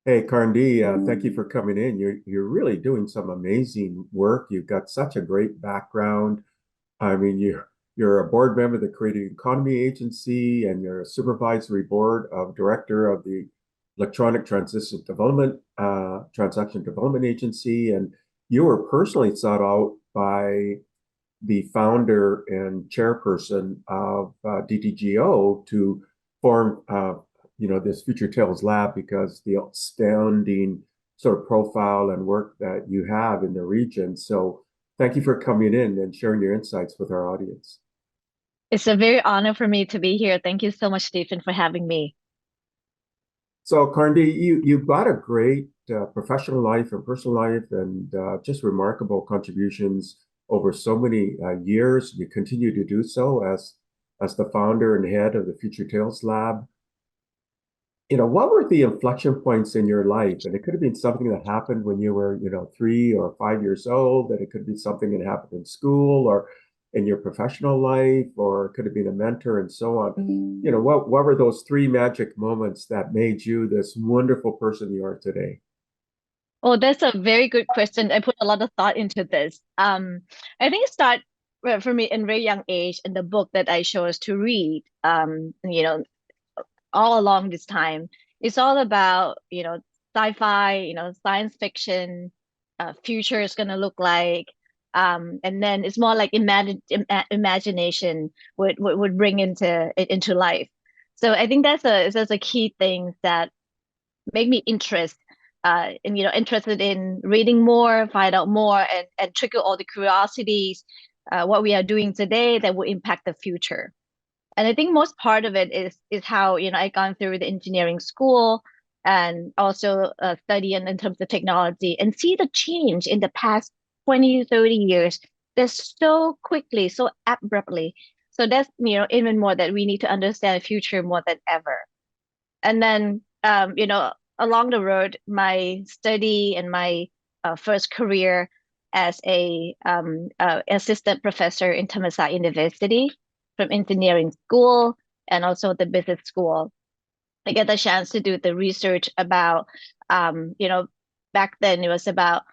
Hey, Karndee, thank you for coming in. You're really doing some amazing work. You've got such a great background. I mean, you're a board member of the Creative Economy Agency, and you're a supervisory board of director of the Electronic Transaction Development Agency, and you were personally sought out by the founder and chairperson of DTGO to form, this FutureTales lab because the outstanding sort of profile and work that you have in the region. So thank you for coming in and sharing your insights with our audience. It's a very honor for me to be here. Thank you so much, Stephen, for having me. So, Karndee, you've got a great professional life and personal life, and just remarkable contributions over so many years. You continue to do so as the founder and head of the Future Tales Lab. What were the inflection points in your life? And it could have been something that happened when you were, 3 or 5 years old, that it could be something that happened in school or in your professional life, or it could have been a mentor and so on. What were those three magic moments that made you this wonderful person you are today? Oh, that's a very good question. I put a lot of thought into this. I think it started for me in very young age in the book that I chose to read. All along this time, it's all about, sci-fi, science fiction, future is gonna look like. And then it's more like imagination would bring into life. So I think that's a key thing that make me interested in reading more, find out more, and trigger all the curiosities, what we are doing today that will impact the future. And I think most part of it is how, I gone through the engineering school and also study in terms of technology and see the change in the past 20, 30 years. That's so quickly, so abruptly. So that's, even more that we need to understand the future more than ever. And then, along the road, my study and my first career as a assistant professor in Thammasat University from engineering school and also the business school. I get the chance to do the research about, back then it was about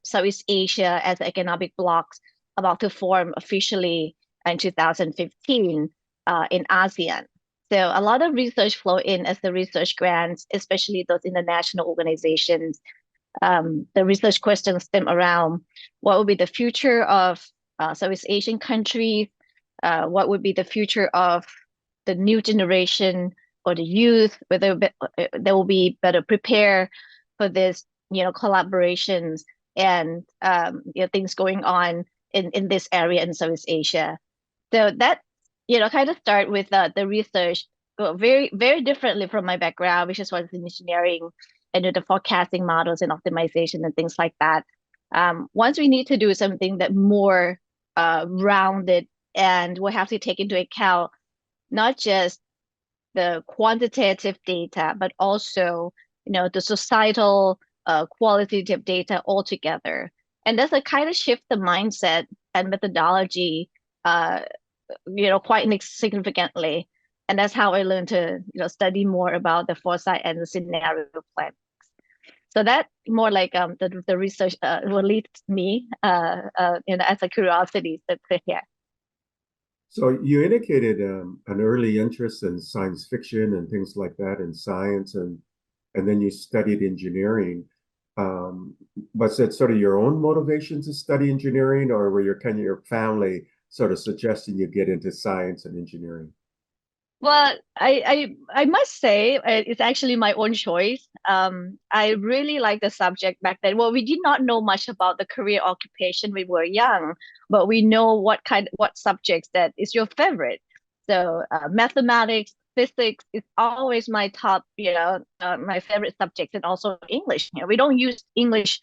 Southeast Asia as economic blocks about to form officially in 2015 in ASEAN. So a lot of research flow in as the research grants, especially those international organizations. The research questions stem around what would be the future of Southeast Asian countries, what would be the future of the new generation or the youth, whether they will be better prepared for this, collaborations and things going on in this area in Southeast Asia. So that, kind of start with the research, very, very differently from my background, which is was in engineering and the forecasting models and optimization and things like that. Once we need to do something that more rounded and we have to take into account not just the quantitative data, but also, the societal qualitative data altogether. And that's a kind of shift the mindset and methodology uh, quite significantly. And that's how I learned to, study more about the foresight and the scenario plan. So that more like the research will lead me as a curiosity to here. So you indicated an early interest in science fiction and things like that in science, and then you studied engineering. Was it sort of your own motivation to study engineering, or were your family sort of suggesting you get into science and engineering? Well, I must say it's actually my own choice. I really like the subject back then. Well, we did not know much about the career occupation when we were young, but we know what subjects that is your favorite. So mathematics, physics is always my top, my favorite subjects, and also English. We don't use English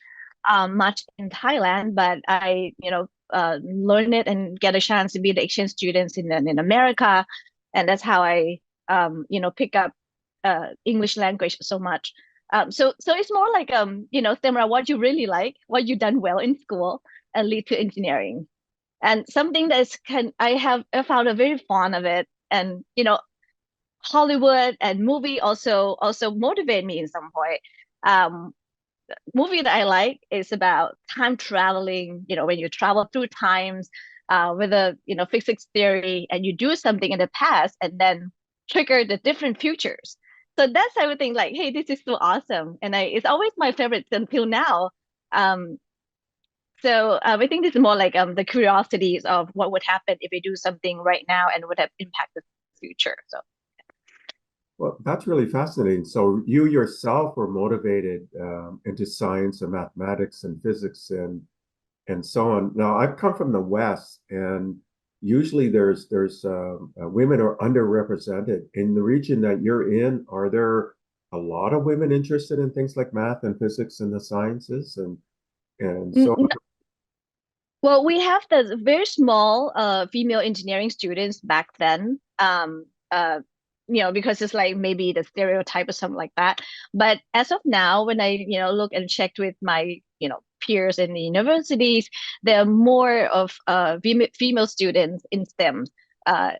much in Thailand, but I, learn it and get a chance to be the exchange students in America, and that's how I pick up English language so much. So it's more like similar what you really like, what you done well in school, and lead to engineering. And something that's I found a very fond of it, and Hollywood and movie also motivate me in some point. movie that I like is about time traveling, when you travel through times with a, physics theory and you do something in the past and then trigger the different futures. So that's I would think like, hey, this is so awesome. And it's always my favorite until now. Um, so I think this is more like the curiosities of what would happen if we do something right now and would have impact the future. So Well, that's really fascinating. So you yourself were motivated into science and mathematics and physics and so on. Now, I've come from the West, and usually there's women are underrepresented in the region that you're in. Are there a lot of women interested in things like math and physics and the sciences and so on? Well, we have the very small female engineering students back then. Because it's like maybe the stereotype or something like that. But as of now, when I, look and checked with my, peers in the universities, there are more of female students in STEM. Uh,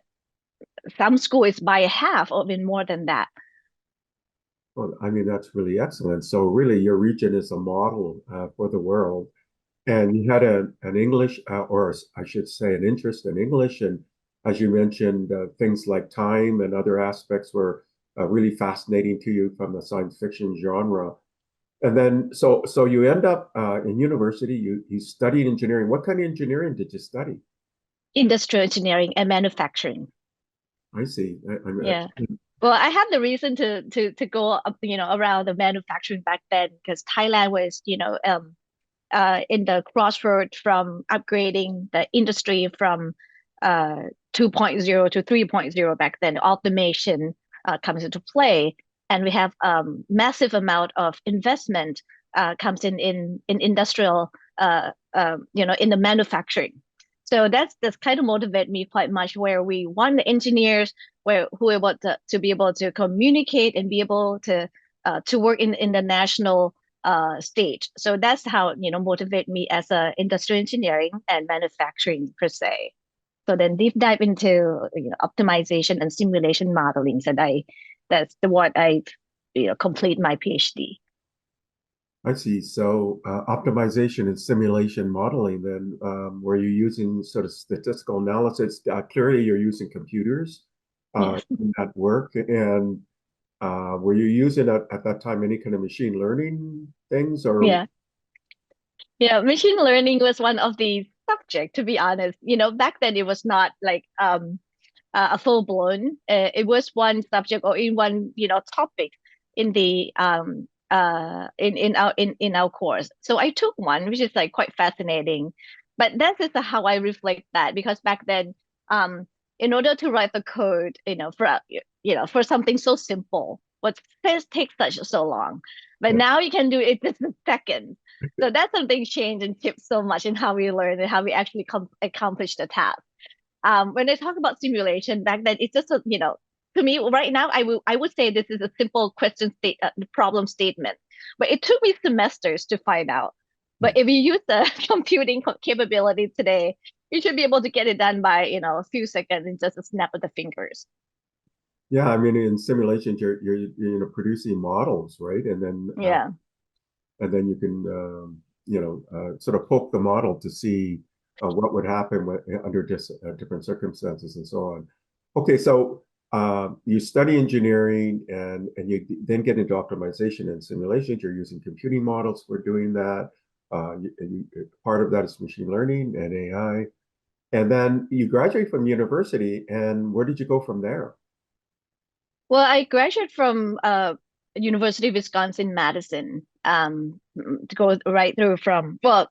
some school is by half or even more than that. Well, I mean, that's really excellent. So really, your region is a model for the world. And you had an English, or I should say, an interest in English. And as you mentioned, things like time and other aspects were really fascinating to you from the science fiction genre. And then, so you end up in university. You studied engineering. What kind of engineering did you study? Industrial engineering and manufacturing. I see. Yeah. Well, I had the reason to go up, around the manufacturing back then because Thailand was, in the crossroad from upgrading the industry from 2.0 to 3.0 back then. Automation comes into play, and we have massive amount of investment comes in industrial, in the manufacturing. So that's kind of motivate me quite much. Where we want the engineers who are able to be able to communicate and be able to work in the national stage. So that's how motivate me as a industrial engineering and manufacturing per se. So then deep dive into optimization and simulation modeling. So that's what I complete my PhD. I see. So optimization and simulation modeling, then were you using sort of statistical analysis? Clearly, you're using computers Yes. in that work. And were you using at that time any kind of machine learning things or Yeah. Yeah. Machine learning was one of the subject, to be honest. Back then it was not like a full blown. It was one subject or in one topic in the in our course. So I took one, which is like quite fascinating. But that's just how I reflect that because back then, um, in order to write the code, for something so simple, what first takes such so long, but now you can do it just a second. So that's something changed and shifted so much in how we learn and how we actually accomplish the task. When I talk about simulation back then, it's just to me right now, I would say this is a simple problem statement, but it took me semesters to find out. But if you use the computing capability today, you should be able to get it done by a few seconds in just a snap of the fingers. yeah, I mean in simulations you're producing models, right? Yeah, And then you can sort of poke the model to see what would happen under different circumstances and so on. Okay, so you study engineering and you then get into optimization and simulations. You're using computing models for doing that. Part of that is machine learning and AI. And then you graduate from university, and where did you go from there? well, I graduated from University of Wisconsin-Madison, to go right through from, well,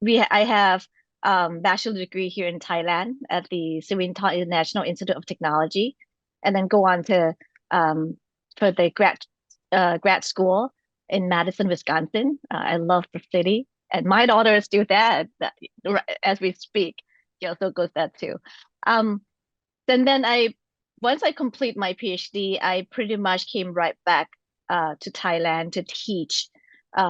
I have bachelor degree here in Thailand at the Sirin International Institute of Technology, and then go on to for the grad school in Madison, Wisconsin. I love the city, and my daughter is still there as we speak. She also goes there too. Um, then once I complete my PhD, I pretty much came right back to Thailand to teach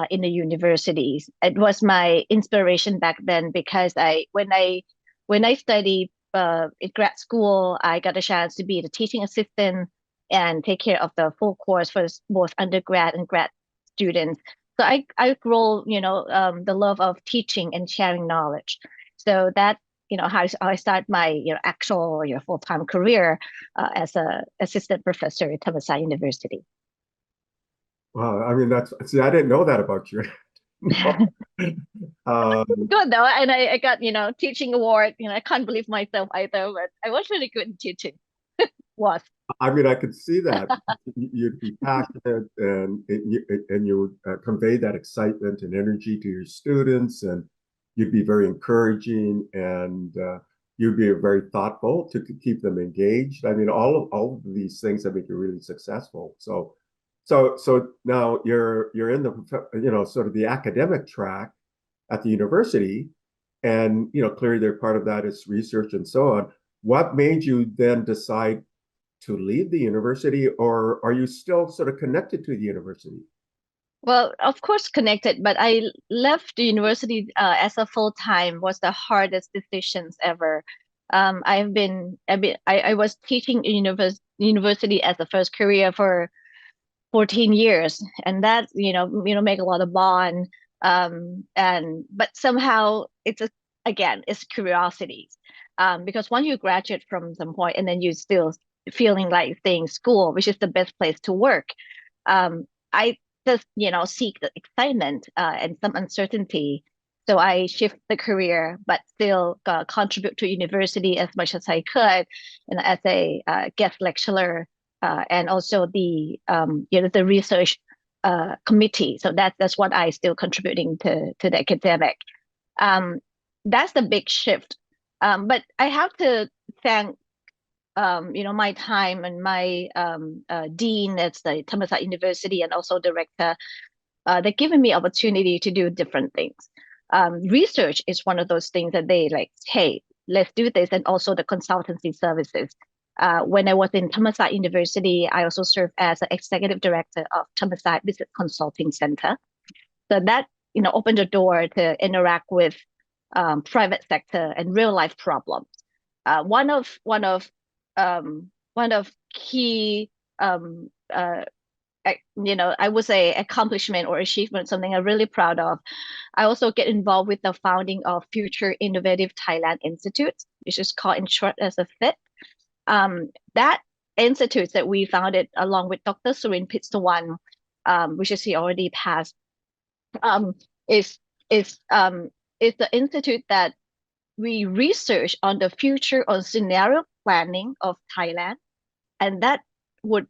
in the universities. It was my inspiration back then because when I studied in grad school, I got a chance to be the teaching assistant and take care of the full course for both undergrad and grad students. So I grow, the love of teaching and sharing knowledge. So that, how I start my, actual, full-time career as a assistant professor at Thammasat University. Wow, I mean see, I didn't know that about you. No. Good though, and I got, teaching award. I can't believe myself either, but I was really good in teaching. Was. I mean, I could see that you'd be passionate and you would convey that excitement and energy to your students, and you'd be very encouraging, and you'd be very thoughtful to keep them engaged. I mean, all of these things that make you really successful. So now you're in the sort of the academic track at the university, and clearly they're part of that is research and so on. What made you then decide to leave the university, or are you still sort of connected to the university? Well, of course, connected, but I left the university as a full time was the hardest decisions ever. I was teaching university as a first career for 14 years, and that make a lot of bond. But somehow again it's curiosity, because once you graduate from some point and then you still feeling like staying school, which is the best place to work. I just seek the excitement and some uncertainty. So I shift the career, but still contribute to university as much as I could, and as a guest lecturer, and also the research committee. So that's what I still contributing to the academic. Um, that's the big shift. But I have to thank my time and my dean at the Thammasat University and also director. They're giving me opportunity to do different things. Research is one of those things that they like, hey, let's do this, and also the consultancy services. When I was in Thammasat University, I also served as an executive director of Thammasat Business Consulting Center. So that opened the door to interact with private sector and real life problems. One of key I would say accomplishment or achievement, something I'm really proud of. I also get involved with the founding of Future Innovative Thailand Institute, which is called in short as a FIT. That institute that we founded along with Dr. Surin Pitsawan, which is he already passed, um, is is is the institute that we research on the future on scenario planning of Thailand, and that would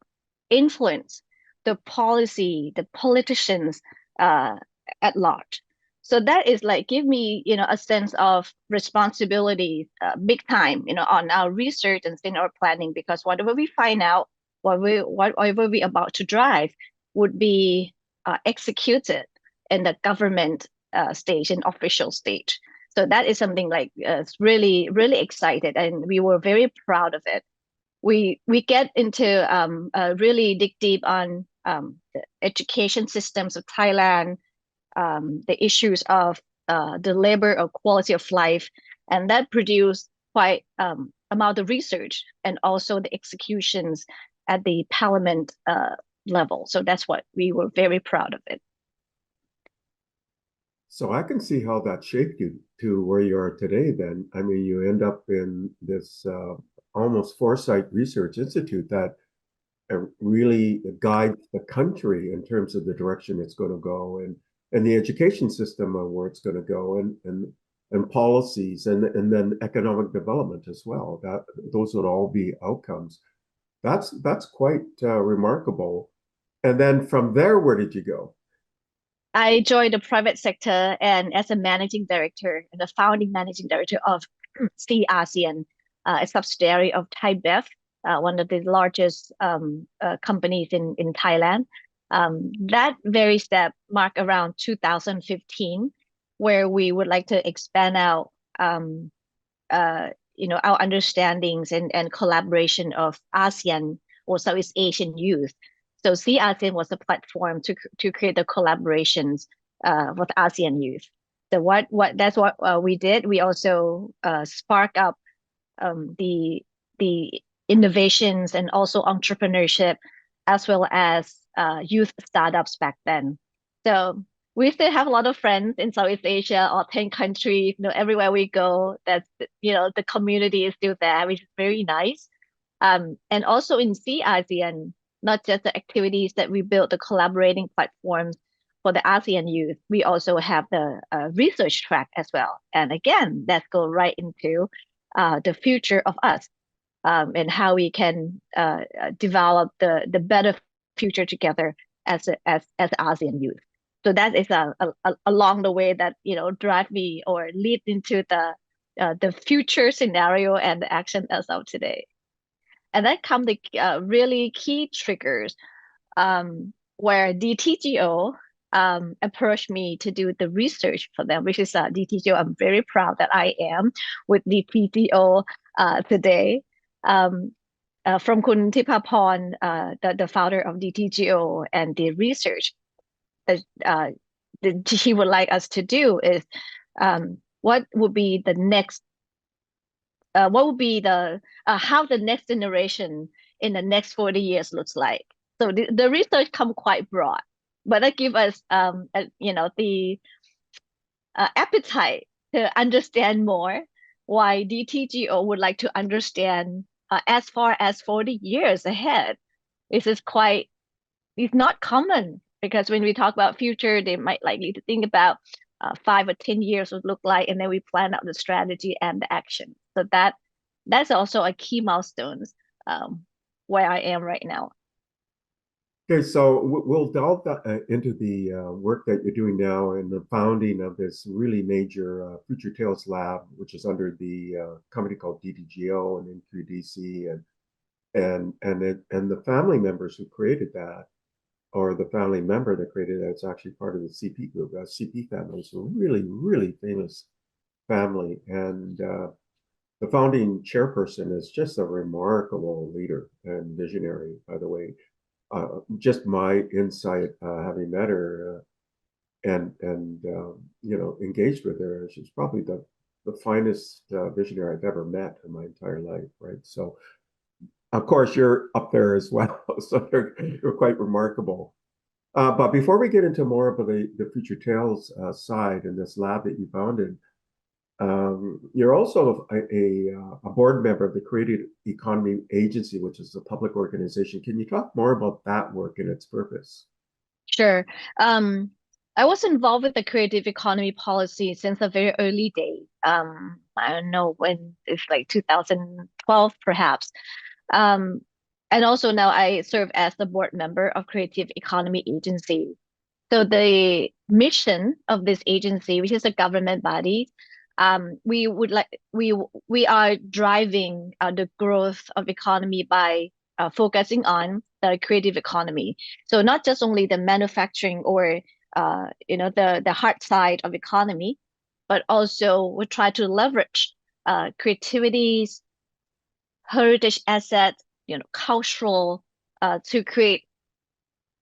influence the policy, the politicians uh, at large. So that is like give me, a sense of responsibility, big time, on our research and scenario planning, because whatever we find out, whatever we about to drive would be executed in the government stage and official stage. So that is something like really, really excited, and we were very proud of it. We get into really dig deep on the education systems of Thailand, the issues of the labor or quality of life, and that produced quite amount of research and also the executions at the parliament level. So that's what we were very proud of it. So I can see how that shaped you to where you are today then. I mean, you end up in this almost Foresight Research Institute that really guides the country in terms of the direction it's going to go, and the education system of where it's going to go, and policies, and then economic development as well. That those would all be outcomes. That's quite remarkable. And then from there, where did you go? I joined the private sector and as a managing director and the founding managing director of C ASEAN, a subsidiary of Thai Bev, one of the largest companies in Thailand. That very step marked around 2015, where we would like to expand out, our understandings and collaboration of ASEAN or Southeast Asian youth. So C ASEAN was a platform to create the collaborations with ASEAN youth. So what that's what we did. We also spark up the innovations and also entrepreneurship, as well as youth startups back then. So we still have a lot of friends in Southeast Asia or 10 countries, everywhere we go, the community is still there, which is very nice. And also in ASEAN, not just the activities that we built, the collaborating platforms for the ASEAN youth, we also have the research track as well. And again, that go right into the future of us, and how we can develop the better future together as ASEAN youth. So that is along the way that drive me or lead into the future scenario and the action as of today. And then come the really key triggers, where DTGO approached me to do the research for them, which is DTGO. I'm very proud that I am with DTGO today. From Kun Tipaporn, the founder of DTGO, and the research that he would like us to do is, what would be the next what would be the how the next generation in the next 40 years looks like. So the research come quite broad, but that give us the appetite to understand more why DTGO would like to understand as far as 40 years ahead. This is quite, it's not common, because when we talk about future, they might likely to think about 5 or 10 years would look like, and then we plan out the strategy and the action. So that's also a key milestone, where I am right now. Okay, so we'll delve into the work that you're doing now and the founding of this really major FutureTales lab, which is under the company called DTGO and MQDC, and the family members who created that, or the family member that created that, it's actually part of the CP group. CP family is a really, really famous family, and the founding chairperson is just a remarkable leader and visionary, by the way. Just my insight, having met her and engaged with her, she's probably the finest visionary I've ever met in my entire life, right? So, of course, you're up there as well, so you're quite remarkable. But before we get into more of the FutureTales side and this lab that you founded, you're also a board member of the Creative Economy Agency, which is a public organization. Can you talk more about that work and its purpose? Sure. I was involved with the creative economy policy since a very early day. I don't know when, it's like 2012 perhaps. Um, and also now I serve as the board member of Creative Economy Agency. So the mission of this agency, which is a government body, we would like we are driving the growth of economy by focusing on the creative economy. So not just only the manufacturing or the hard side of economy, but also we try to leverage creativities, heritage assets, cultural, to create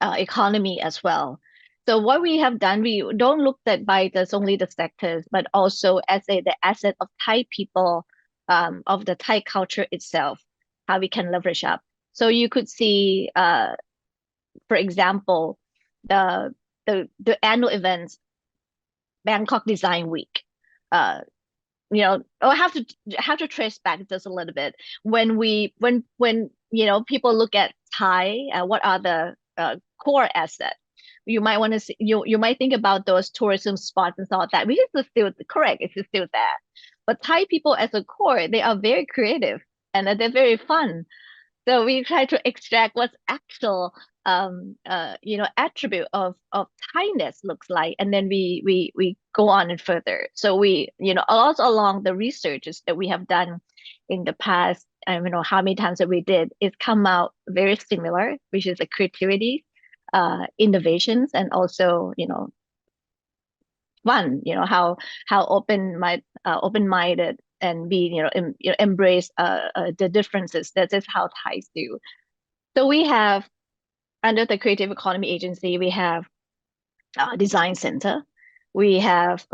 economy as well. So what we have done, we don't look at by just only the sectors, but also as the asset of Thai people, of the Thai culture itself, how we can leverage up. So you could see, for example, the annual events, Bangkok Design Week. I have to trace back just a little bit. When people look at Thai, what are the core assets? You might want to see, you might think about those tourism spots and all that, which is still correct. It's still there. But Thai people as a core, they are very creative and they're very fun. So we try to extract what's actual attribute of Thainess looks like, and then we go on and further. So we, also along the researches that we have done in the past, I don't know how many times that we did, it's come out very similar, which is the creativity, innovations, and also fun. How open-minded and be embrace the differences. That is how Thais do. So we have, under the Creative Economy Agency, we have Design Center. We have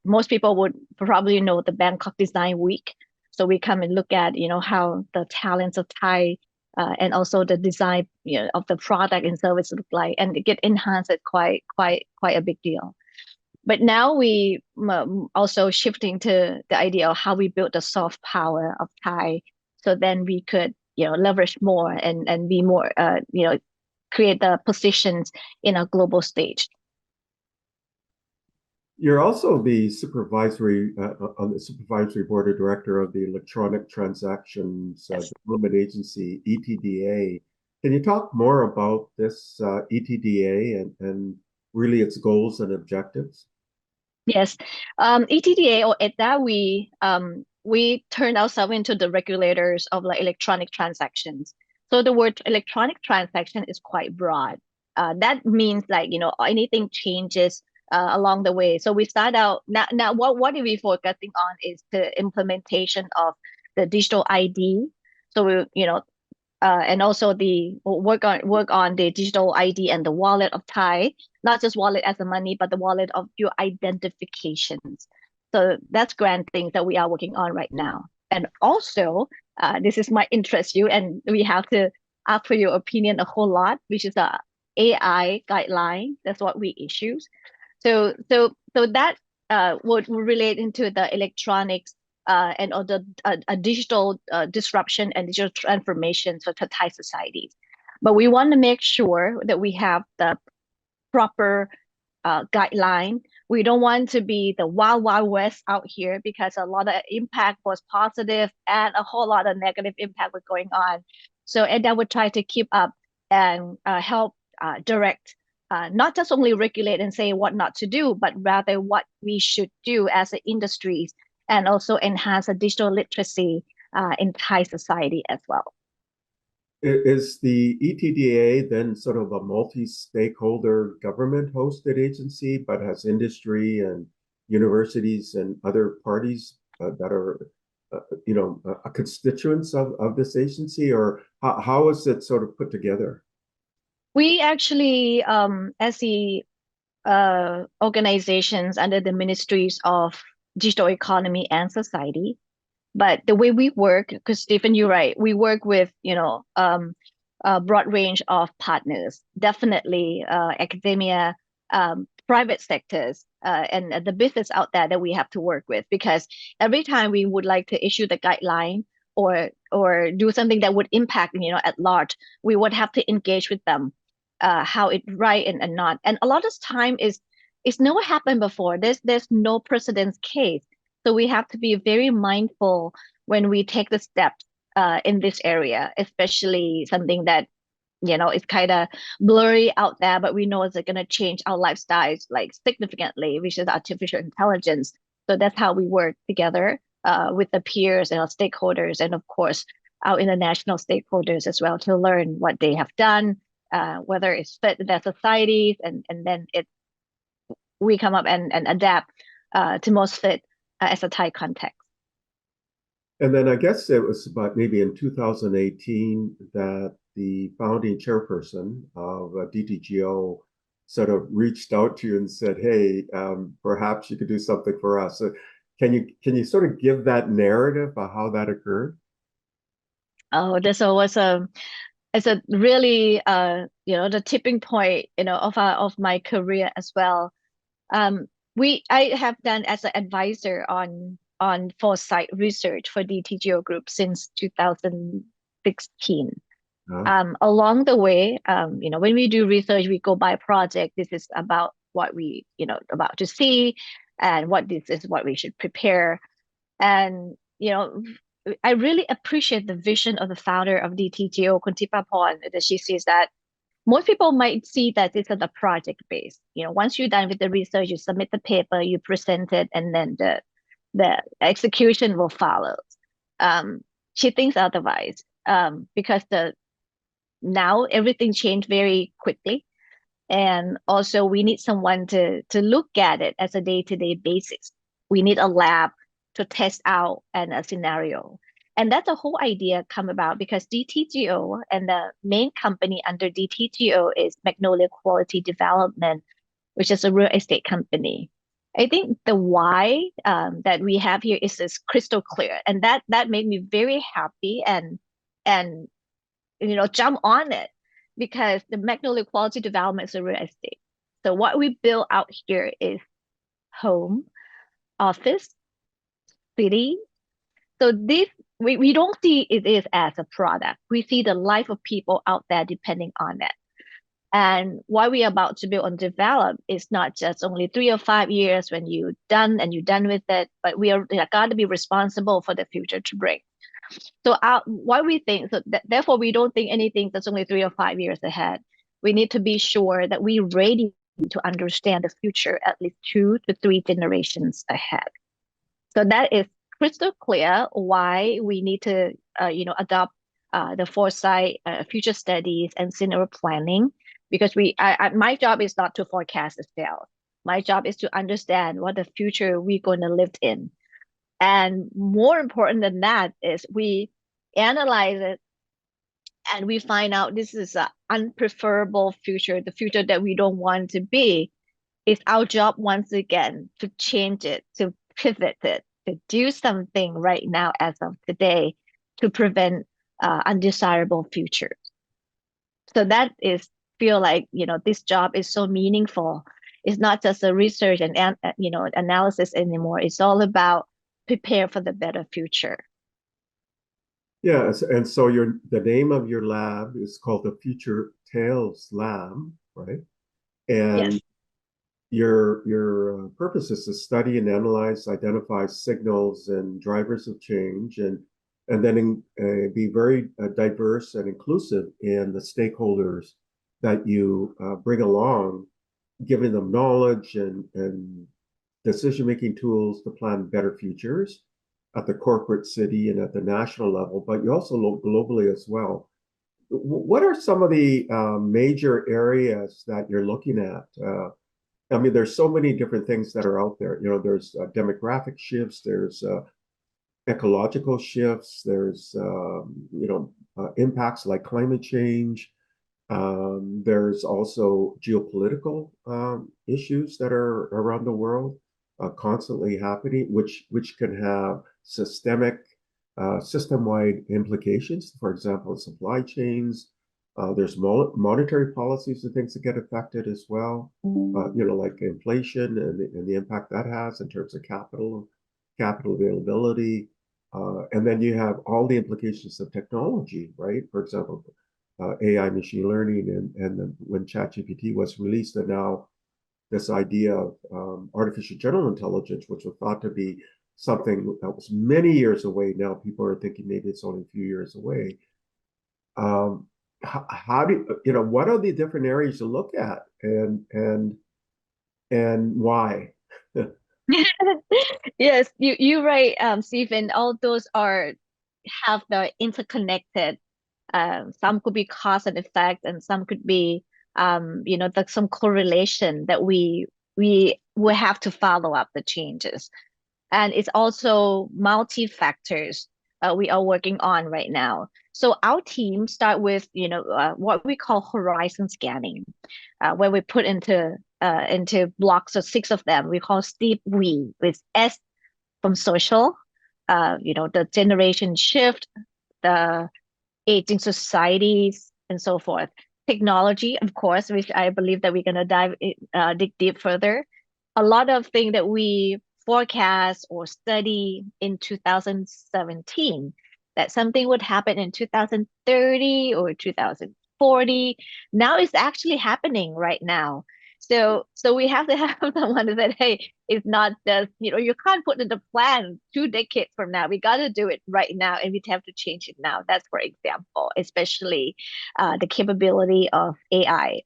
most people would probably know the Bangkok Design Week. So we come and look at how the talents of Thai and also the design, of the product and service look like, and it get enhanced quite a big deal. But now we also shifting to the idea of how we build the soft power of Thai, so then we could, leverage more and be more, create the positions in a global stage. You're also the supervisory on the supervisory board of director of the Electronic Transactions Yes. Development Agency, ETDA. Can you talk more about this ETDA and really its goals and objectives? Yes, ETDA or ETDA, we turned ourselves into the regulators of like electronic transactions. So the word electronic transaction is quite broad. That means like, anything changes along the way. So we start out now. What are we focusing on is the implementation of the digital ID. So we, and also the work on the digital ID and the wallet of Thai, not just wallet as a money, but the wallet of your identifications. So that's grand things that we are working on right now. And also, this is my interest you, and we have to ask for your opinion a whole lot, which is a AI guideline. That's what we issue. So that would relate into the electronics and all the digital disruption and digital transformation for Thai societies. But we want to make sure that we have the proper guideline. We don't want to be the wild, wild west out here, because a lot of impact was positive and a whole lot of negative impact was going on. So, and that would try to keep up and help direct, not just only regulate and say what not to do, but rather what we should do as an industries, and also enhance a digital literacy in Thai society as well. Is the ETDA then sort of a multi-stakeholder government-hosted agency, but has industry and universities and other parties that are, constituents of this agency, or how is it sort of put together? We actually, as the organizations under the ministries of digital economy and society, but the way we work, because Stephen, you're right, we work with, a broad range of partners, definitely academia, private sectors, and the business out there that we have to work with, because every time we would like to issue the guideline or do something that would impact, at large, we would have to engage with them, how it right and not. And a lot of time is it's never happened before. There's no precedence case. So we have to be very mindful when we take the steps in this area, especially something that, is kind of blurry out there, but we know it's going to change our lifestyles like significantly, which is artificial intelligence. So that's how we work together with the peers and our stakeholders, and of course, our international stakeholders as well, to learn what they have done, whether it's fit in their societies, and then we come up and adapt to most fit as a Thai context. And then I guess it was about maybe in 2018 that the founding chairperson of DTGO sort of reached out to you and said, "Hey, perhaps you could do something for us." So can you sort of give that narrative of how that occurred? Oh, this was it's a really the tipping point, of my career as well. I have done as an advisor on Foresight research for DTGO Group since 2016. Along the way, when we do research, we go by project. This is about what we, about to see, and this is what we should prepare. And, I really appreciate the vision of the founder of DTGO, Kuntipapon, that she says that most people might see that this is a project based. Once you're done with the research, you submit the paper, you present it, and then the execution will follow. She thinks otherwise, because now everything changed very quickly, and also we need someone to look at it as a day-to-day basis. We need a lab to test out and a scenario. And that's the whole idea come about because DTGO and the main company under DTGO is Magnolia Quality Development, which is a real estate company. I think the why that we have here is crystal clear, and that made me very happy and jump on it because the Magnolia Quality Development is a real estate. So what we build out here is home, office, city. So this we don't see it is as a product. We see the life of people out there depending on it. And what we're about to build and develop is not just only 3 or 5 years when you're done and you're done with it, but we are got to be responsible for the future to bring. So what we think, so therefore we don't think anything that's only 3 or 5 years ahead. We need to be sure that we're ready to understand the future at least 2 to 3 generations ahead. So that is crystal clear why we need to, adopt the foresight, future studies, and scenario planning. Because my job is not to forecast the sales. My job is to understand what the future we're going to live in. And more important than that is we analyze it and we find out this is an unpreferable future, the future that we don't want to be. It's our job once again to change it, to pivot it, to do something right now as of today to prevent undesirable futures. So that is feel like this job is so meaningful. It's not just a research and analysis anymore. It's all about prepare for the better future. Yeah, and so the name of your lab is called the FutureTales Lab, right? And Yes. your purpose is to study and analyze, identify signals and drivers of change, and then be very diverse and inclusive in the stakeholders that you bring along, giving them knowledge and decision-making tools to plan better futures at the corporate city and at the national level, but you also look globally as well. What are some of the major areas that you're looking at? I mean, there's so many different things that are out there. There's demographic shifts, there's ecological shifts, there's impacts like climate change. There's also geopolitical issues that are around the world constantly happening, which can have system-wide implications. For example, supply chains. There's monetary policies and things that get affected as well. Like inflation and the impact that has in terms of capital availability. And then you have all the implications of technology, right? For example, AI, machine learning, and when ChatGPT was released, and now this idea of artificial general intelligence, which was thought to be something that was many years away. Now people are thinking maybe it's only a few years away. How do what are the different areas to look at, and why? Yes, you're right, Stephen. All those have the interconnected. Some could be cause and effect, and some could be some correlation that we will have to follow up the changes. And it's also multi-factors we are working on right now. So our team start with what we call horizon scanning, where we put into blocks of 6 of them. We call Steve We with S from social, the generation shift, the aging societies, and so forth. Technology, of course, which I believe that we're gonna dig deep further. A lot of things that we forecast or study in 2017, that something would happen in 2030 or 2040. Now it's actually happening right now. So we have to have someone that, hey, it's not just, you can't put in the plan 2 decades from now. We got to do it right now, and we have to change it now. That's for example, especially the capability of AI.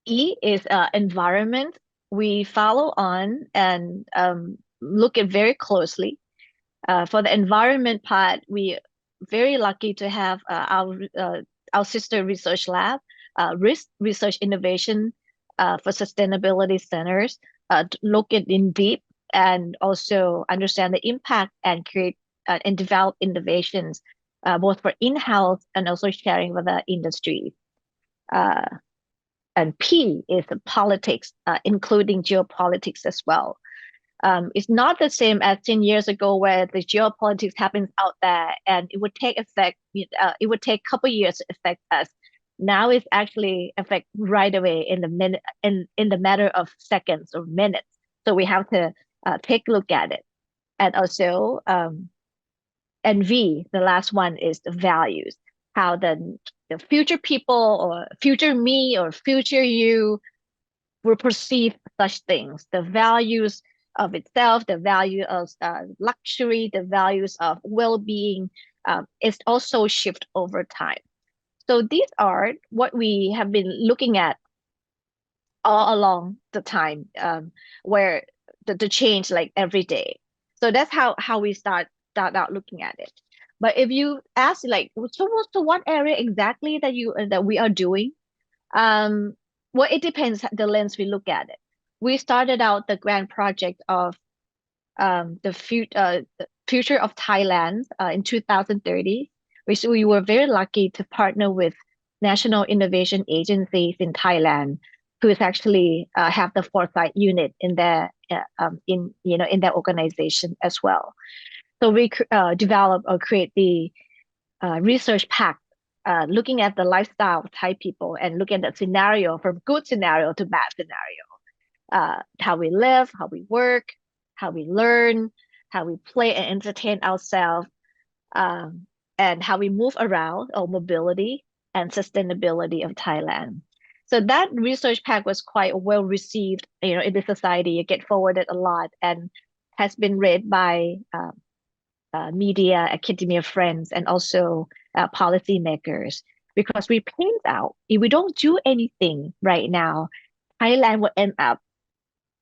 E is environment. We follow on and look at very closely. For the environment part, we very lucky to have our sister research lab, risk research innovation for sustainability centers, to look at in deep and also understand the impact and create and develop innovations, both for in-house and also sharing with the industry. And P is the politics, including geopolitics as well. It's not the same as 10 years ago where the geopolitics happens out there and it would take effect, it would take a couple years to affect us. Now it's actually affect right away in the minute in the matter of seconds or minutes. So we have to take a look at it. And also and V, the last one is the values, how the future people or future me or future you will perceive such things, the values of itself, the value of luxury, the values of well-being, is also shift over time. So these are what we have been looking at all along the time, where the change like every day. So that's how we start out looking at it. But if you ask like, so what area exactly that we are doing? Um, well, it depends the lens we look at it. We started out the grand project of the future of Thailand in 2030, which we were very lucky to partner with national innovation agencies in Thailand, who is actually have the Foresight unit in their in their organization as well. So we develop or create the research pack looking at the lifestyle of Thai people and look at the scenario from good scenario to bad scenario, how we live, how we work, how we learn, how we play and entertain ourselves, and how we move around, or mobility and sustainability of Thailand. So that research pack was quite well received, in the society. It get forwarded a lot and has been read by media, academia friends, and also policymakers. Because we point out if we don't do anything right now, Thailand will end up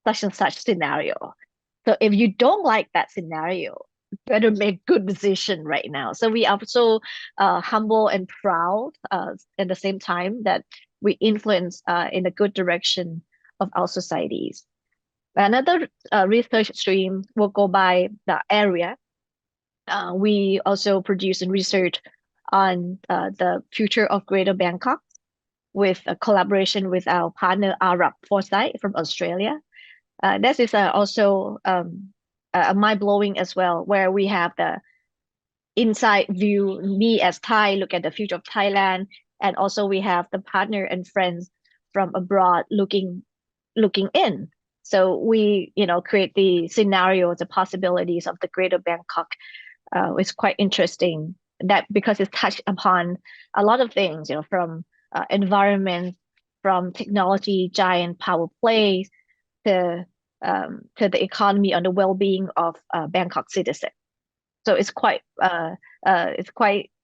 such and such scenario. So if you don't like that scenario, better make good decision right now. So we are so humble and proud at the same time that we influence in a good direction of our societies. Another research stream will go by the area. We also produce and research on the future of Greater Bangkok with a collaboration with our partner Arab Foresight from Australia. This is also mind-blowing as well, where we have the inside view, me as Thai, look at the future of Thailand, and also we have the partner and friends from abroad looking in. So we, create the scenarios, the possibilities of the Greater Bangkok. It's quite interesting that because it's touched upon a lot of things, from environment, from technology, giant power plays, to the economy and the well-being of Bangkok citizens. So it's quite a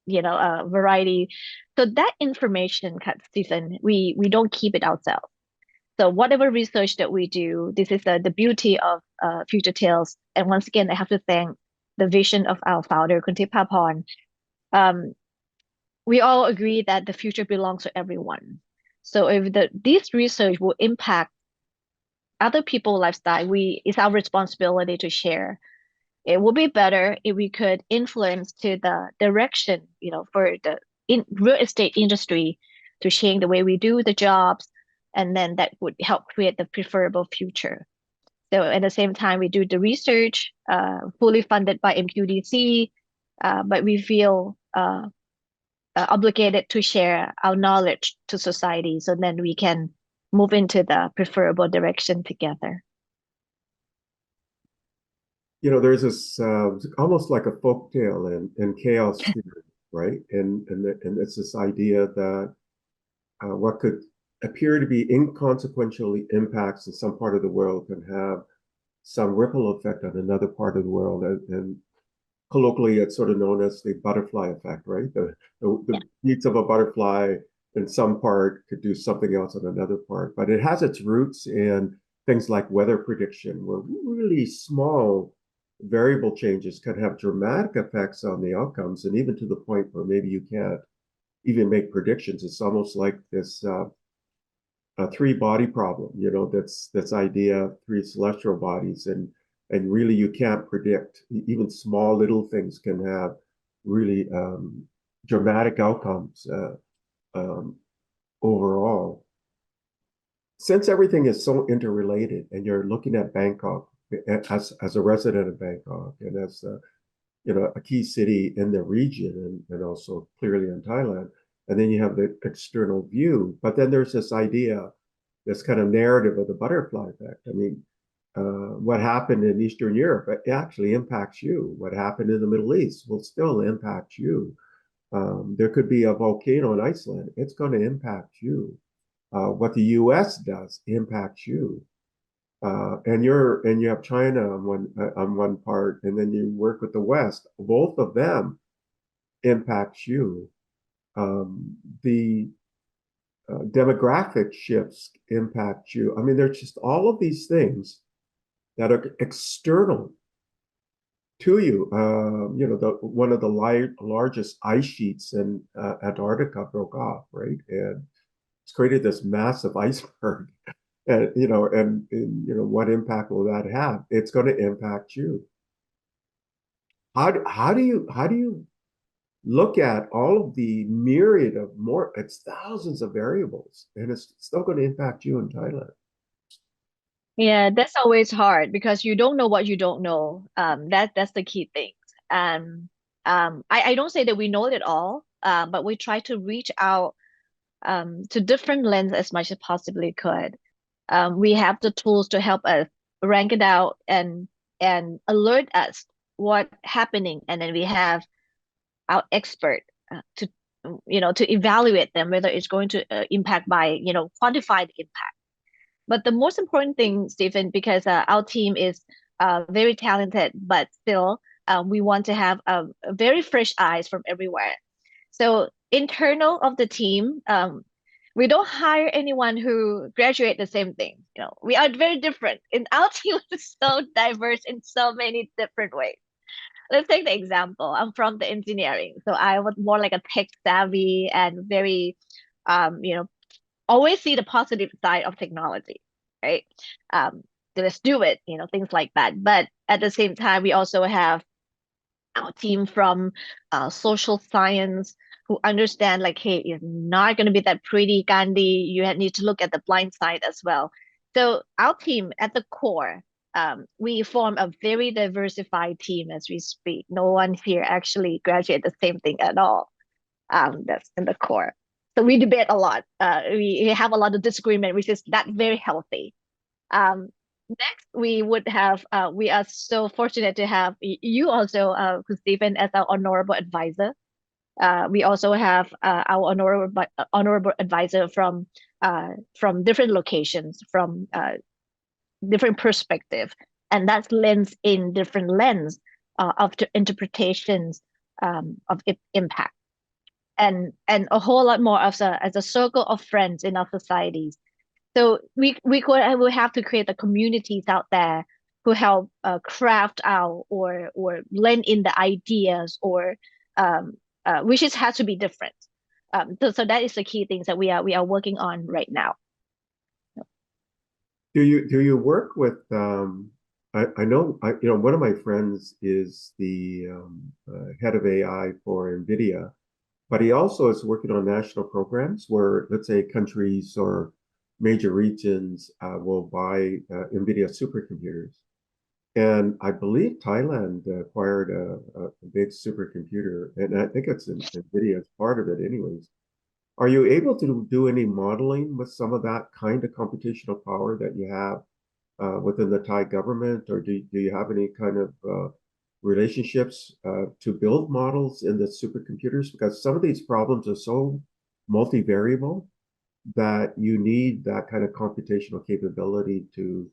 variety. So that information, Stephen, we don't keep it ourselves. So whatever research that we do, this is the beauty of FutureTales. And once again, I have to thank the vision of our founder, Kunti Paporn. We all agree that the future belongs to everyone. So if this research will impact other people's lifestyle, it's our responsibility to share. It would be better if we could influence to the direction, for the real estate industry to change the way we do the jobs, and then that would help create the preferable future. So at the same time, we do the research, fully funded by MQDC, but we feel obligated to share our knowledge to society, so then we can move into the preferable direction together. There's this almost like a folk tale in chaos theory, right? And it's this idea that what could appear to be inconsequentially impacts in some part of the world can have some ripple effect on another part of the world. And colloquially, it's sort of known as the butterfly effect, right? The beats of a butterfly in some part could do something else in another part. But it has its roots in things like weather prediction, where really small variable changes can have dramatic effects on the outcomes, and even to the point where maybe you can't even make predictions. It's almost like this a three-body problem, that's idea, three celestial bodies, and really you can't predict. Even small little things can have really dramatic outcomes overall. Since everything is so interrelated, and you're looking at Bangkok as a resident of Bangkok and as a key city in the region and also clearly in Thailand. And then you have the external view. But then there's this idea, this kind of narrative of the butterfly effect. I mean, what happened in Eastern Europe, it actually impacts you. What happened in the Middle East will still impact you. There could be a volcano in Iceland. It's going to impact you. What the U.S. does impacts you. And you have China on one part, and then you work with the West. Both of them impacts you. The demographic shifts impact you. I mean, there's just all of these things that are external to you. One of the largest ice sheets in Antarctica broke off, right? And it's created this massive iceberg. And what impact will that have? It's going to impact you. How do you look at all of the myriad of more? It's thousands of variables, and it's still going to impact you in Thailand. Yeah, that's always hard because you don't know what you don't know. That's the key thing. I don't say that we know it all, but we try to reach out to different lens as much as possibly could. We have the tools to help us rank it out and alert us what happening, and then we have our expert to evaluate them whether it's going to impact by quantify the impact. But the most important thing, Stephen, because our team is very talented, but still we want to have very fresh eyes from everywhere. So internal of the team, we don't hire anyone who graduate the same thing. We are very different. And our team is so diverse in so many different ways. Let's take the example. I'm from the engineering, so I was more like a tech savvy and very, always see the positive side of technology, right? Let's do it, things like that. But at the same time, we also have our team from social science who understand like, hey, it's not going to be that pretty, Gandhi. You need to look at the blind side as well. So our team at the core, we form a very diversified team as we speak. No one here actually graduate the same thing at all. That's in the core. So we debate a lot. We have a lot of disagreement, which is that very healthy. Next, we are so fortunate to have you also, Stephen, as our honorable advisor. We also have our honorable advisor from different locations, from different perspective, and that's lens in different lens of the interpretations of impact, and a whole lot more of as a circle of friends in our societies. So we will have to create the communities out there who help craft out or blend in the ideas or which has to be different. So that is the key things that we are working on right now. Do you work with I know one of my friends is the head of AI for NVIDIA, but he also is working on national programs where, let's say, countries or major regions will buy NVIDIA supercomputers. And I believe Thailand acquired a big supercomputer, and I think it's NVIDIA as part of it anyways. Are you able to do any modeling with some of that kind of computational power that you have within the Thai government, or do you have any kind of relationships to build models in the supercomputers? Because some of these problems are so multivariable that you need that kind of computational capability to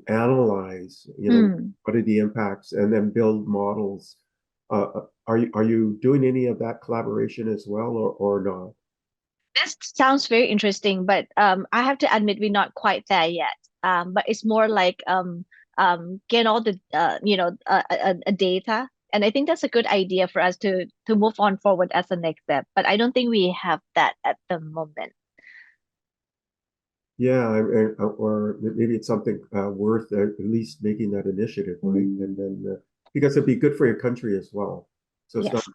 analyze what are the impacts and then build models. Are you doing any of that collaboration as well, or not? This sounds very interesting, but I have to admit we're not quite there yet. But it's more like get all the data, and I think that's a good idea for us to move on forward as a next step. But I don't think we have that at the moment. Yeah, or maybe it's something worth at least making that initiative, right? And then because it'd be good for your country as well. So it's Yes.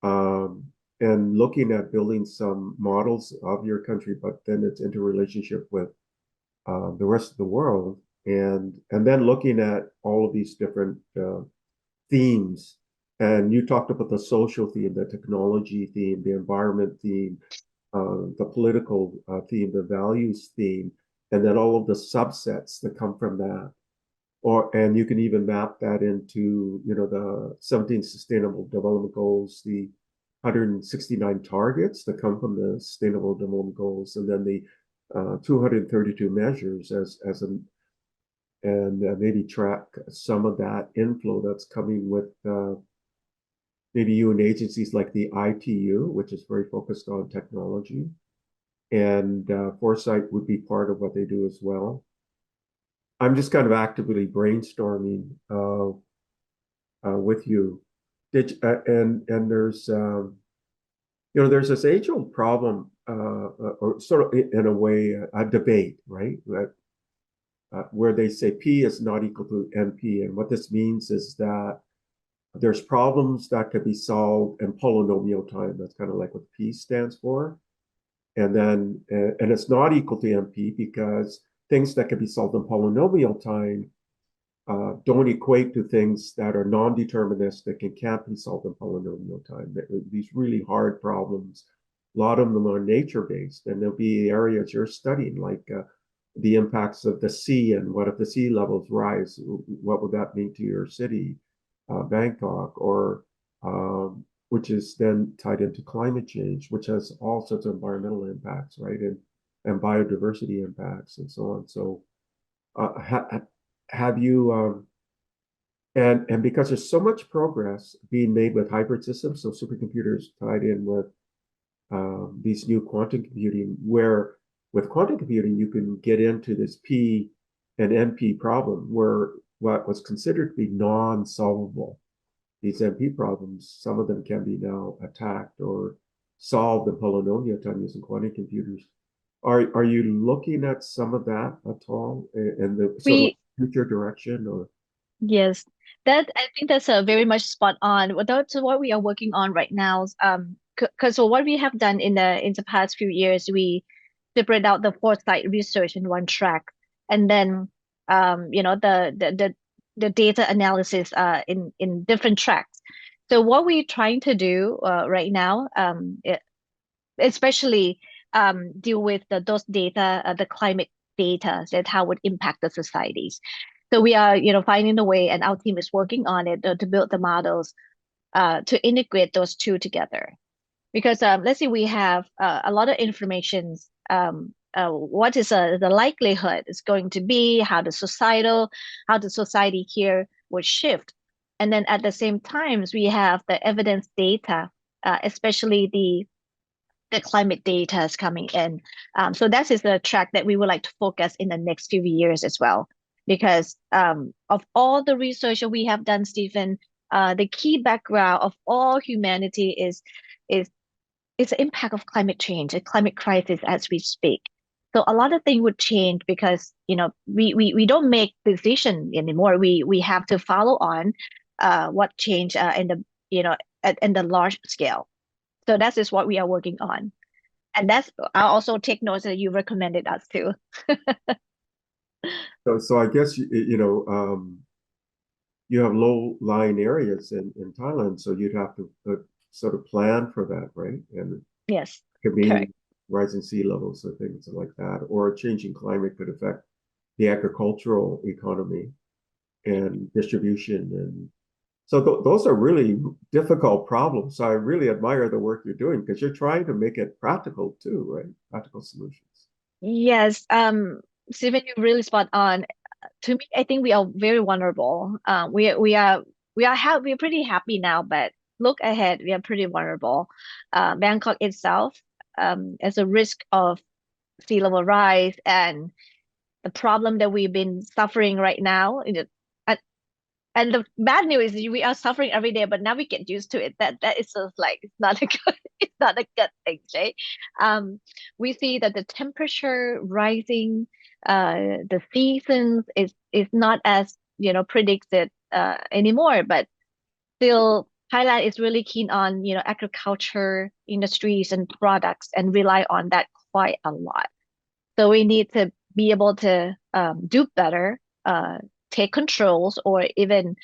not, and looking at building some models of your country, but then it's interrelationship with the rest of the world, and then looking at all of these different themes. And you talked about the social theme, the technology theme, the environment theme, the political theme, the values theme, and then all of the subsets that come from that. And you can even map that into, the 17 Sustainable Development Goals, the 169 targets that come from the Sustainable Development Goals, and then the 232 measures and maybe track some of that inflow that's coming with maybe UN agencies like the ITU, which is very focused on technology, and Foresight would be part of what they do as well. I'm just kind of actively brainstorming with you. And there's this age-old problem, or sort of in a way, a debate, right? Where they say P is not equal to NP, and what this means is that there's problems that could be solved in polynomial time. That's kind of like what P stands for. And then, and it's not equal to NP because things that can be solved in polynomial time don't equate to things that are non-deterministic and can't be solved in polynomial time. These really hard problems, a lot of them are nature-based, and there'll be areas you're studying, like the impacts of the sea, and what if the sea levels rise? What would that mean to your city, Bangkok, or which is then tied into climate change, which has all sorts of environmental impacts, right? And biodiversity impacts and so on. So have you, and because there's so much progress being made with hybrid systems, so supercomputers tied in with these new quantum computing, where with quantum computing, you can get into this P and NP problem where what was considered to be non-solvable, these NP problems, some of them can be now attacked or solved in polynomial time using quantum computers. Are you looking at some of that at all in the sort of We future direction, or? Yes, that I think that's a very much spot on. That's what we are working on right now. Because what we have done in the past few years, we separate out the foresight research in one track, and then the data analysis in different tracks. So what we're trying to do right now, especially deal with those data, the climate data, that how it would impact the societies. So we are, finding a way, and our team is working on it to build the models to integrate those two together. Because let's say we have a lot of information. What is the likelihood is going to be? How the society here would shift, and then at the same times we have the evidence data, especially the climate data is coming in. So that is the track that we would like to focus in the next few years as well. Because of all the research that we have done, Stephen, the key background of all humanity is the impact of climate change and climate crisis as we speak. So a lot of things would change because we don't make decision anymore. We have to follow on what change in the in the large scale. So that is what we are working on. And I'll also take notes that you recommended us to. So I guess you have low-lying areas in Thailand, so you'd have to sort of plan for that, right? And it Yes, could mean correct. rising sea levels or things like that, or a changing climate could affect the agricultural economy and distribution. And so those are really difficult problems. So I really admire the work you're doing because you're trying to make it practical too, right? Practical solutions. Yes, Stephen, you're really spot on. To me, I think we are very vulnerable. We are pretty happy now, but look ahead, we are pretty vulnerable. Bangkok itself, as a risk of sea level rise and the problem that we've been suffering right now. And the bad news is we are suffering every day, but now we get used to it. That is just like it's not a good it's not a good thing, right? We see that the temperature rising, the seasons is not as predicted anymore, but still Thailand is really keen on agriculture industries and products and rely on that quite a lot. So we need to be able to do better, take controls, or even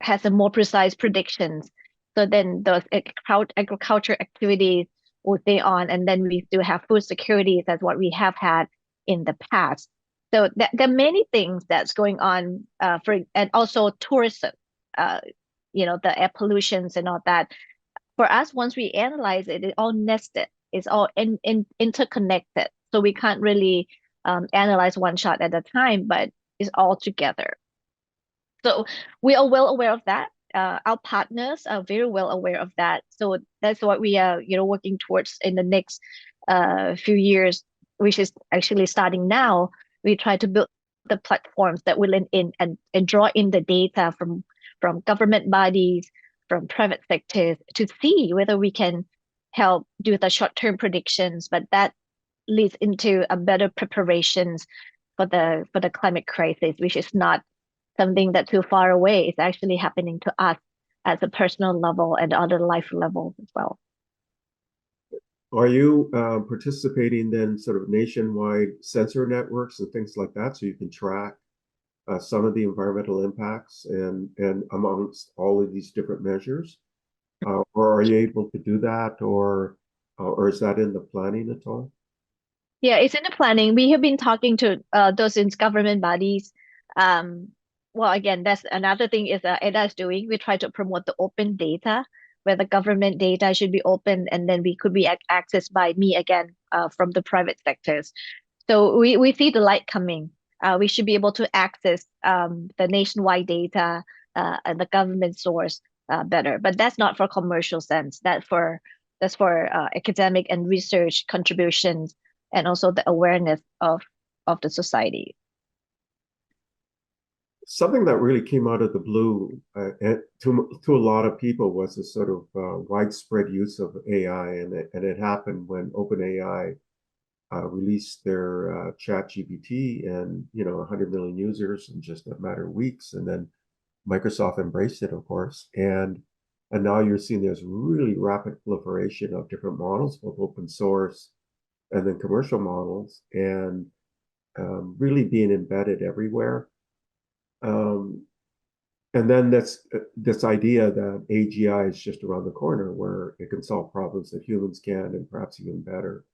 has a more precise predictions. So then those agriculture activities will stay on, and then we still have food security. That's what we have had in the past. So there are many things that's going on and also tourism, uh, the air pollutions and all that. For us, once we analyze it, it's all nested. It's all interconnected. So we can't really analyze one shot at a time, but it's all together. So we are well aware of that. Our partners are very well aware of that. So that's what we are, working towards in the next few years, which is actually starting now. We try to build the platforms that will and draw in the data from government bodies, from private sectors to see whether we can help do the short-term predictions, but that leads into a better preparations for the climate crisis, which is not something that's too far away. It's actually happening to us at a personal level and other life levels as well. Are you participating then sort of nationwide sensor networks and things like that so you can track some of the environmental impacts and amongst all of these different measures? Or are you able to do that, or is that in the planning at all? Yeah, it's in the planning. We have been talking to those in government bodies. Um, well, again, that's another thing is ETDA is doing. We try to promote the open data, where the government data should be open, and then we could be accessed by me again from the private sectors. So we see the light coming. We should be able to access the nationwide data and the government source better. But that's not for commercial sense. That's for academic and research contributions and also the awareness of the society. Something that really came out of the blue to a lot of people was a sort of widespread use of AI, and it happened when OpenAI released their chat GPT, and 100 million users in just a matter of weeks, and then Microsoft embraced it, of course, and now you're seeing this really rapid proliferation of different models, both open source and then commercial models, and really being embedded everywhere. And then this idea that AGI is just around the corner, where it can solve problems that humans can, and perhaps even better.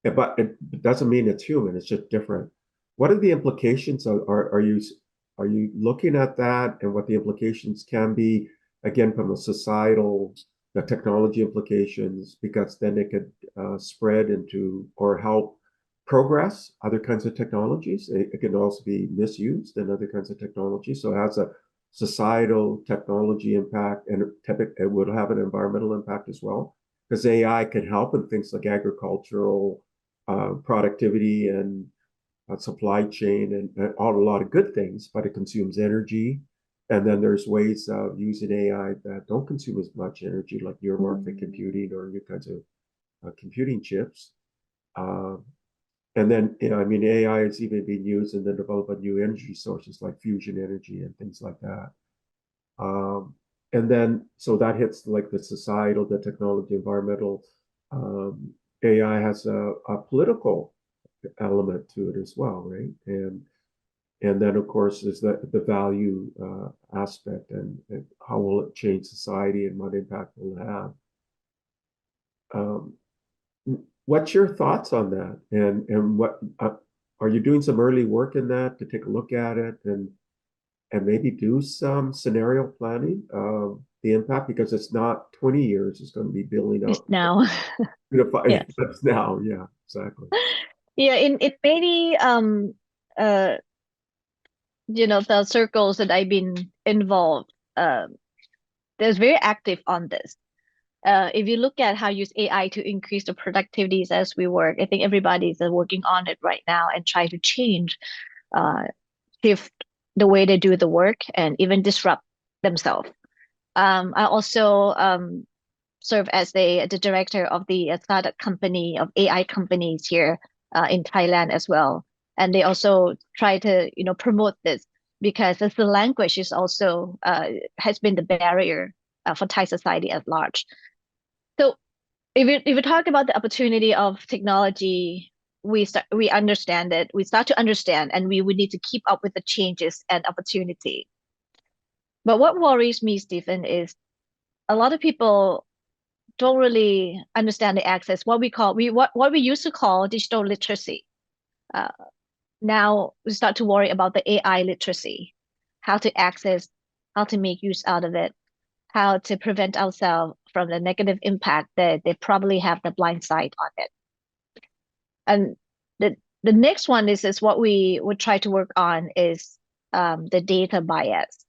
But it doesn't mean it's human; it's just different. What are the implications? Are you looking at that, and what the implications can be, again, from a societal, the technology implications, because then it could spread into or help progress other kinds of technologies. It can also be misused in other kinds of technologies. So it has a societal technology impact, and it would have an environmental impact as well, because AI can help in things like agricultural productivity and supply chain and a lot of good things, but it consumes energy. And then there's ways of using AI that don't consume as much energy, like neuromorphic computing or new kinds of computing chips. And then, I mean, AI is even being used in the development of new energy sources like fusion energy and things like that. And then, so that hits like the societal, the technology, environmental. AI has a political element to it as well, right? And then, of course, is the value aspect, and how will it change society and what impact will it have. What's your thoughts on that? And what are you doing some early work in that to take a look at it and maybe do some scenario planning of the impact, because it's not 20 years, it's going to be building up. It's now. Yeah. Now, yeah, exactly. Yeah, in many uh the circles that I've been involved, there's very active on this. If you look at how use AI to increase the productivities as we work, I think everybody's working on it right now and try to uh, shift the way they do the work and even disrupt themselves. I also serve as the director of the startup company of AI companies here in Thailand as well. And they also try to, promote this, because as the language is also has been the barrier for Thai society at large. So if you talk about the opportunity of technology we understand it, we start to understand, and we would need to keep up with the changes and opportunity. But what worries me, Stephen, is a lot of people don't really understand the access, what we used to call digital literacy. Uh, Now we start to worry about the AI literacy, how to access, how to make use out of it, how to prevent ourselves from the negative impact that they probably have the blind side on it. And the next one is what we would try to work on is the data bias.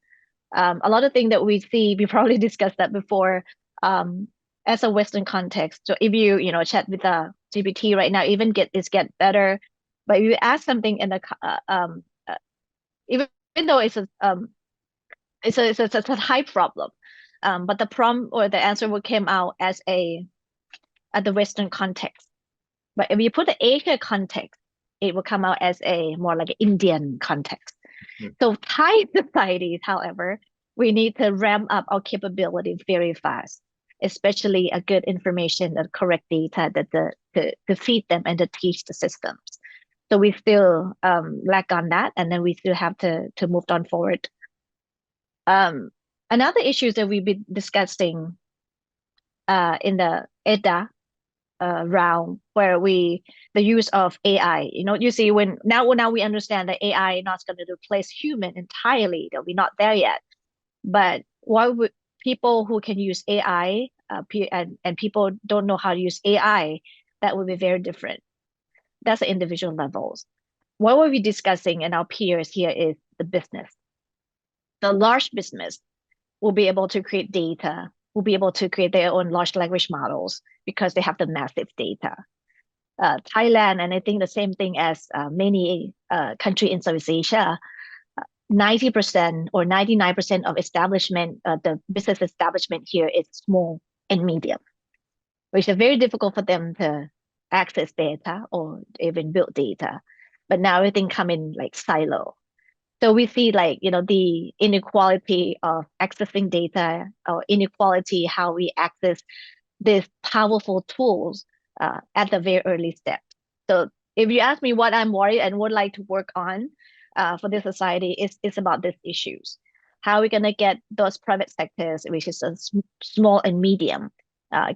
A lot of things that we see, we probably discussed that before, as a Western context. So if you chat with a GPT right now, even get better. But if you ask something in the even though it's a high problem, but the prompt or the answer will come out as at the Western context. But if you put the Asia context, it will come out as a more like an Indian context. So Thai societies, however, we need to ramp up our capability very fast, especially a good information, the correct data to feed them and to teach the systems. So we still lack on that, and then we still have to move on forward. Another issue that we've been discussing in the ETDA round, where the use of AI. You see, when now we understand that AI is not going to replace human entirely. That we're not there yet. But why would people who can use AI and people don't know how to use AI, that would be very different. That's the individual levels. What we'll be discussing and our peers here is the business. The large business will be able to create data, will be able to create their own large language models because they have the massive data. Thailand, and I think the same thing as many countries in Southeast Asia, 90% or 99% of the business establishment here is small and medium, which is very difficult for them to access data or even build data. But now everything come in like silo. So we see the inequality of accessing data or inequality how we access these powerful tools at the very early step. So if you ask me what I'm worried and would like to work on for this society, it's about these issues. How are we going to get those private sectors, which is a small and medium,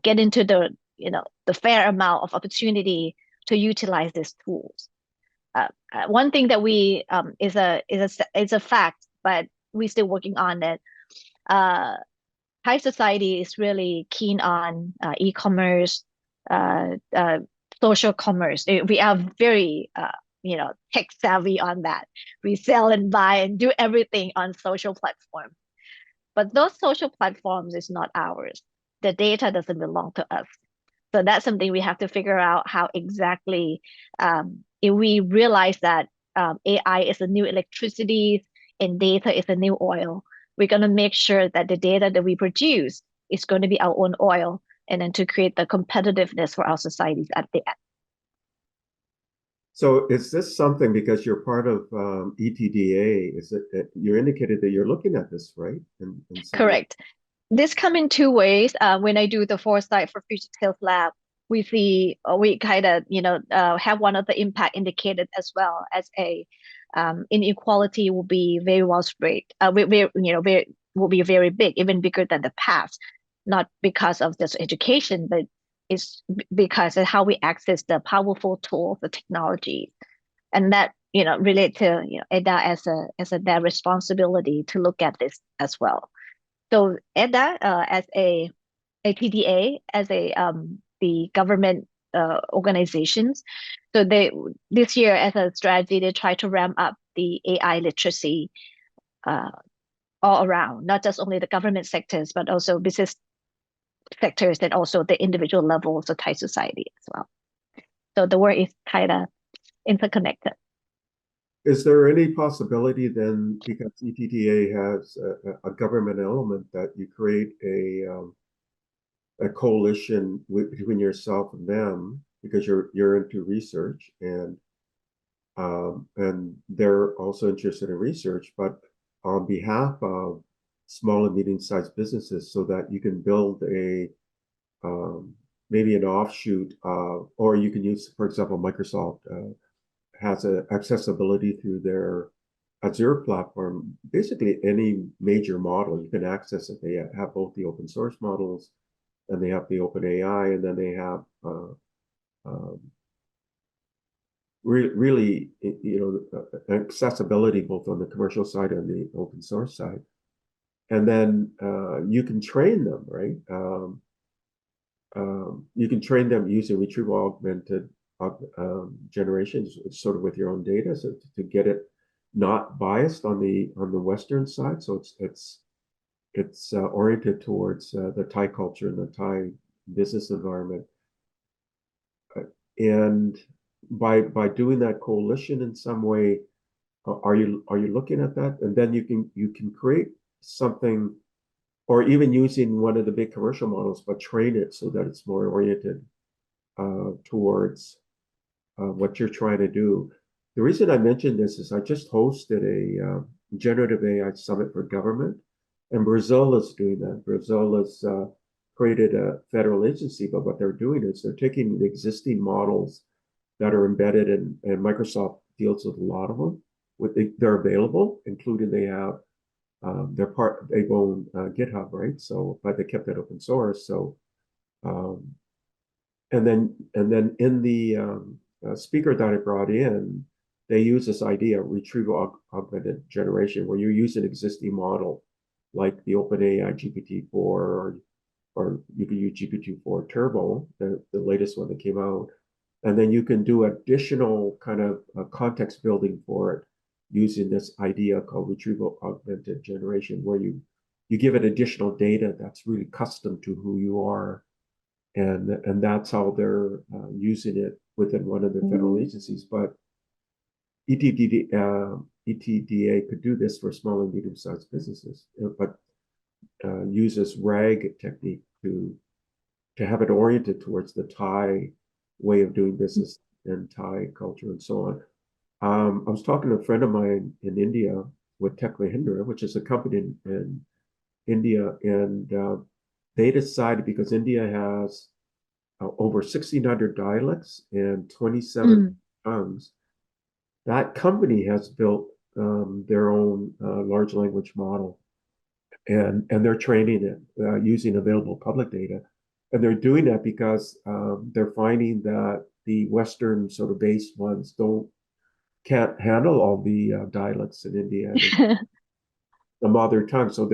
get into the fair amount of opportunity to utilize these tools. One thing that we is a fact, but we're still working on it. Thai society is really keen on e-commerce, social commerce. We are very tech savvy on that. We sell and buy and do everything on social platforms. But those social platforms is not ours. The data doesn't belong to us. So that's something we have to figure out how exactly, if we realize that AI is the new electricity and data is the new oil, we're going to make sure that the data that we produce is going to be our own oil, and then to create the competitiveness for our societies at the end. So is this something, because you're part of ETDA, is it you indicated that you're looking at this, right? Correct. This come in two ways. When I do the Foresight for FutureTales Lab, we kind of have one of the impact indicated as well as inequality will be very well spread. Will be very big, even bigger than the past. Not because of this education, but it's because of how we access the powerful tools, the technology, and that relate to ETDA as a their responsibility to look at this as well. So ETDA as a TDA as the government organizations. So this year as a strategy, they try to ramp up the AI literacy all around, not just only the government sectors, but also business sectors and also the individual levels of Thai society as well. So the work is kind of interconnected. Is there any possibility then, because ETDA has a government element, that you create a coalition between yourself and them, because you're into research and they're also interested in research, but on behalf of small and medium-sized businesses, so that you can build a maybe an offshoot, or you can use, for example, Microsoft has a accessibility through their Azure platform. Basically, any major model you can access it. They have both the open source models and they have the open AI, and then they have um, really, accessibility both on the commercial side and the open source side. And then you can train them, right? You can train them using retrieval augmented generations, sort of with your own data, so to get it not biased on the Western side. So it's oriented towards the Thai culture and the Thai business environment. And by doing that coalition in some way, are you looking at that? And then you can create something, or even using one of the big commercial models, but train it so that it's more oriented towards what you're trying to do. The reason I mentioned this is I just hosted a generative AI summit for government, and Brazil is doing that. Brazil has created a federal agency, but what they're doing is they're taking the existing models that are embedded and Microsoft deals with a lot of them. They're available, including they have they own GitHub, right? So, but they kept it open source. So, um, and then in the speaker that I brought in, they use this idea of retrieval augmented generation, where you use an existing model like the OpenAI GPT-4, or you could use GPT-4 Turbo, the latest one that came out, and then you can do additional kind of context building for it using this idea called retrieval augmented generation, where you give it additional data that's really custom to who you are, and that's how they're using it within one of the federal agencies. But ETDA could do this for small and medium-sized businesses, but uses RAG technique to have it oriented towards the Thai way of doing business and Thai culture and so on. I was talking to a friend of mine in India with Tech Mahindra, which is a company in India, and they decided, because India has over 1,600 dialects and 27 tongues, that company has built their own large language model, and they're training it using available public data. And they're doing that because they're finding that the Western sort of based ones can't handle all the dialects in India, the mother tongue. So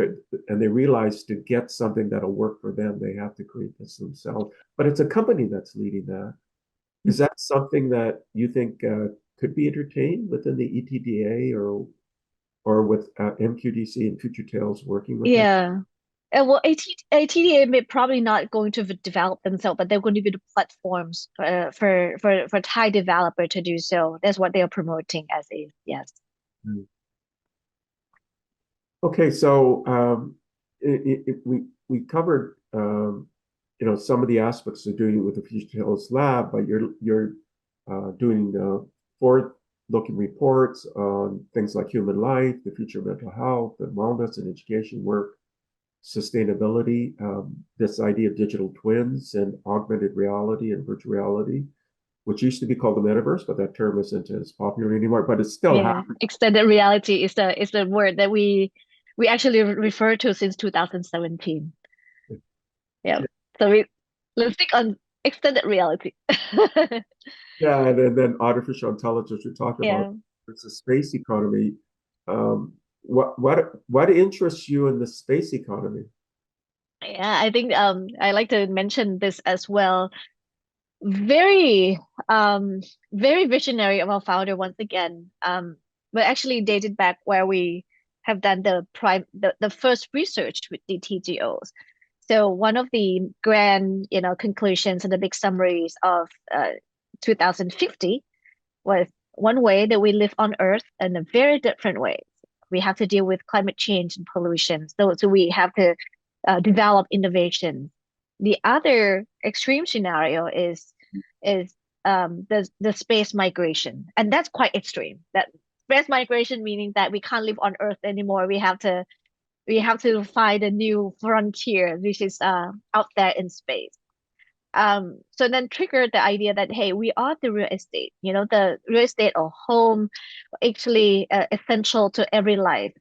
they realize to get something that'll work for them, they have to create this themselves. But it's a company that's leading that. Is that something that you think could be entertained within the ETDA, or with MQDC and FutureTales working with them? Yeah. Well, ATDA may probably not going to develop themselves, but they're going to be the platforms for Thai developer to do so. That's what they are promoting as is. Yes. Okay, so we covered some of the aspects of doing it with the FutureTales lab, but you're doing forward-looking reports on things like human life, the future of mental health, and wellness and education work, sustainability, this idea of digital twins and augmented reality and virtual reality, which used to be called the metaverse, but that term isn't as popular anymore. But it's still Yeah. happening. Extended reality is the word that we actually refer to since 2017. Yeah. So let's stick on extended reality. Yeah, and then artificial intelligence we talked about. Yeah. It's a space economy. What interests you in the space economy? Yeah, I think I like to mention this as well. Very very visionary of our founder once again. But actually dated back where we have done the first research with the TGOs. So one of the grand, conclusions and the big summaries of 2050 was one way that we live on Earth in a very different way. We have to deal with climate change and pollution. So we have to develop innovation. The other extreme scenario is the space migration, and that's quite extreme. That space migration meaning that we can't live on Earth anymore. We have to find a new frontier, which is out there in space. So then triggered the idea that, hey, we are the real estate, the real estate or home actually essential to every life.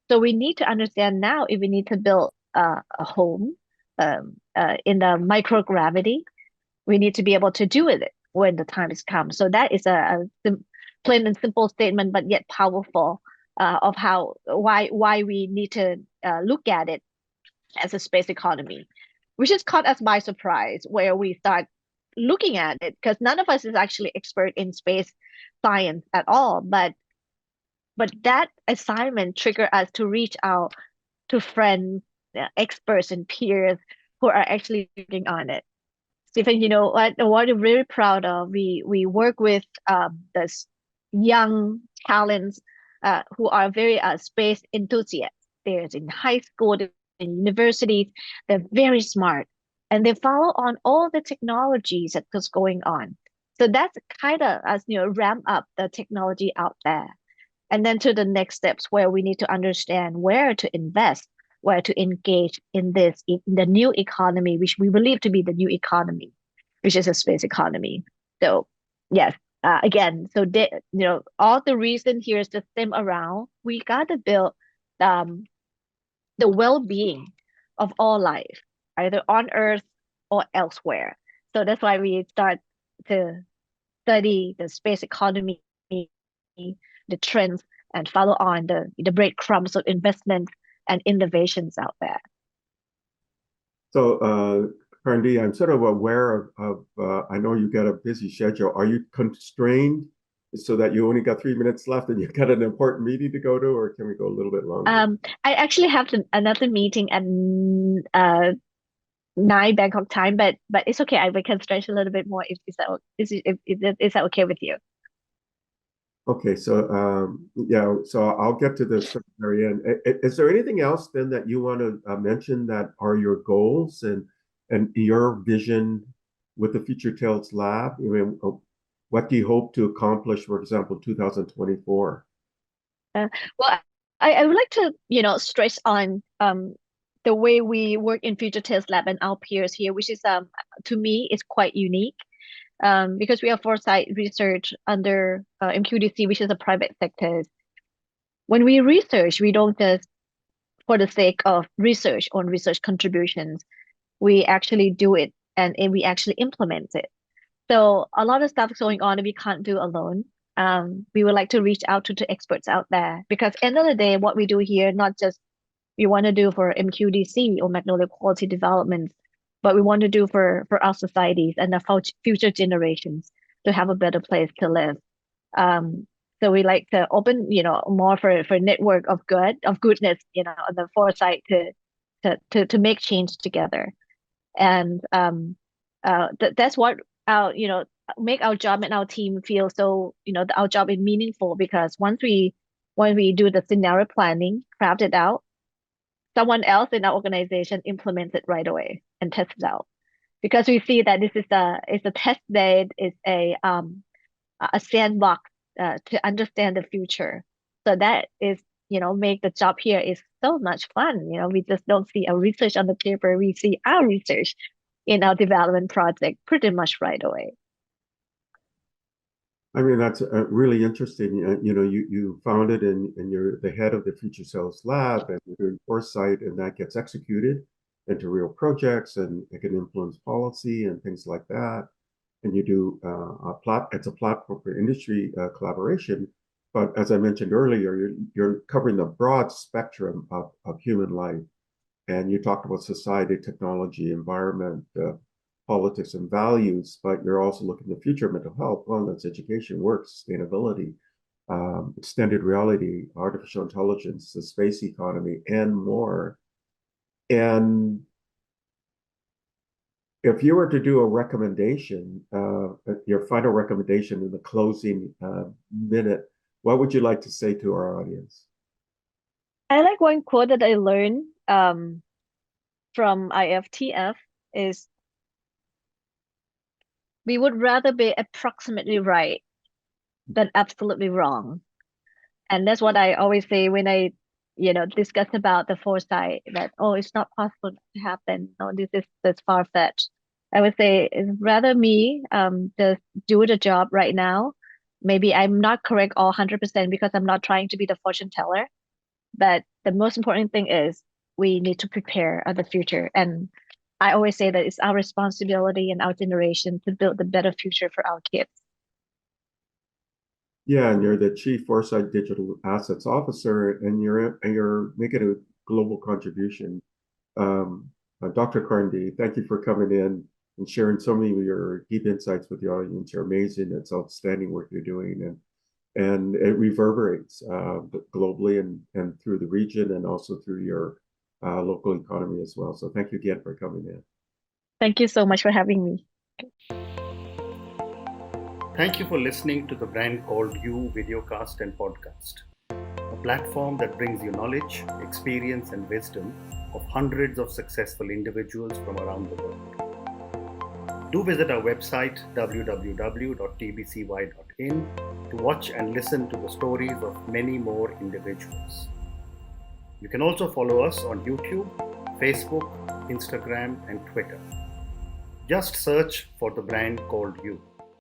So we need to understand now if we need to build a home in the microgravity, we need to be able to do it when the time has come. So that is a plain and simple statement, but yet powerful of why we need to look at it as a space economy, which has caught us by surprise where we start looking at it because none of us is actually expert in space science at all. But that assignment triggered us to reach out to friends, experts, and peers who are actually working on it. Stephen, what we're really proud of, we work with this young talents who are very space enthusiasts. They're in high school, they're in universities, they're very smart, and they follow on all the technologies that's going on. So that's kind of as ramp up the technology out there. And then to the next steps where we need to understand where to invest, where to engage in the new economy, which we believe to be the new economy, which is a space economy. So yes, again, so all the reason here is to stem around. We got to build um, the well-being of all life, either on Earth or elsewhere. So that's why we start to study the space economy, the trends, and follow on the breadcrumbs of investment and innovations out there. So, Karndee, I'm sort of aware I know you got a busy schedule. Are you constrained so that you only got 3 minutes left and you've got an important meeting to go to, or can we go a little bit longer? I actually have another meeting at 9 Bangkok time, but it's okay. We can stretch a little bit more if is that okay with you? Okay, so yeah, so I'll get to this at the very end. Is there anything else then that you want to mention that are your goals and your vision with the FutureTales Lab? I mean, what do you hope to accomplish, for example, 2024? Uh, well, I would like to, stress on the way we work in FutureTales Lab and our peers here, which is to me is quite unique. Because we have Foresight research under MQDC, which is a private sector. When we research, we don't just for the sake of research on research contributions. We actually do it and we actually implement it. So a lot of stuff going on that we can't do alone. We would like to reach out to experts out there because end of the day, what we do here, not just we want to do for MQDC or Magnolia Quality Development, but we want to do for our societies and the future generations to have a better place to live. So we like to open, more for network of goodness, on the foresight to make change together. And that's what our, make our job and our team feel so, our job is meaningful because when we do the scenario planning, craft it out, someone else in our organization implements it right away and tests it out. Because we see that this is a test bed, is a sandbox to understand the future. So that is, make the job here is so much fun. We just don't see a research on the paper. We see our research in our development project pretty much right away. I mean, that's really interesting. You founded and you're the head of the FutureTales Lab and you're doing foresight and that gets executed into real projects and it can influence policy and things like that. And you do it's a platform for industry collaboration. But as I mentioned earlier, you're covering the broad spectrum of human life. And you talked about society, technology, environment, politics, and values, but you're also looking at the future of mental health, wellness, education, work, sustainability, extended reality, artificial intelligence, the space economy, and more. And if you were to do a recommendation, your final recommendation in the closing minute, what would you like to say to our audience? I like one quote that I learned from IFTF is we would rather be approximately right than absolutely wrong. And that's what I always say when I, discuss about the foresight that, oh, it's not possible to happen. No, this is far-fetched. I would say it's rather me just do the job right now. Maybe I'm not correct all 100% because I'm not trying to be the fortune teller. But the most important thing is we need to prepare the future. And I always say that it's our responsibility and our generation to build the better future for our kids. Yeah, and you're the Chief Foresight Digital Assets Officer, and you're making a global contribution. Dr. Karndee, thank you for coming in and sharing so many of your deep insights with the audience. You're amazing. It's outstanding work you're doing, and it reverberates globally and through the region and also through your local economy as well. So thank you again for coming in. Thank you so much for having me. Thank you for listening to the Brand Called You videocast and podcast, a platform that brings you knowledge, experience, and wisdom of hundreds of successful individuals from around the world. Do visit our website www.tbcy.in to watch and listen to the stories of many more individuals. You can also follow us on YouTube, Facebook, Instagram, and Twitter. Just search for the Brand Called You.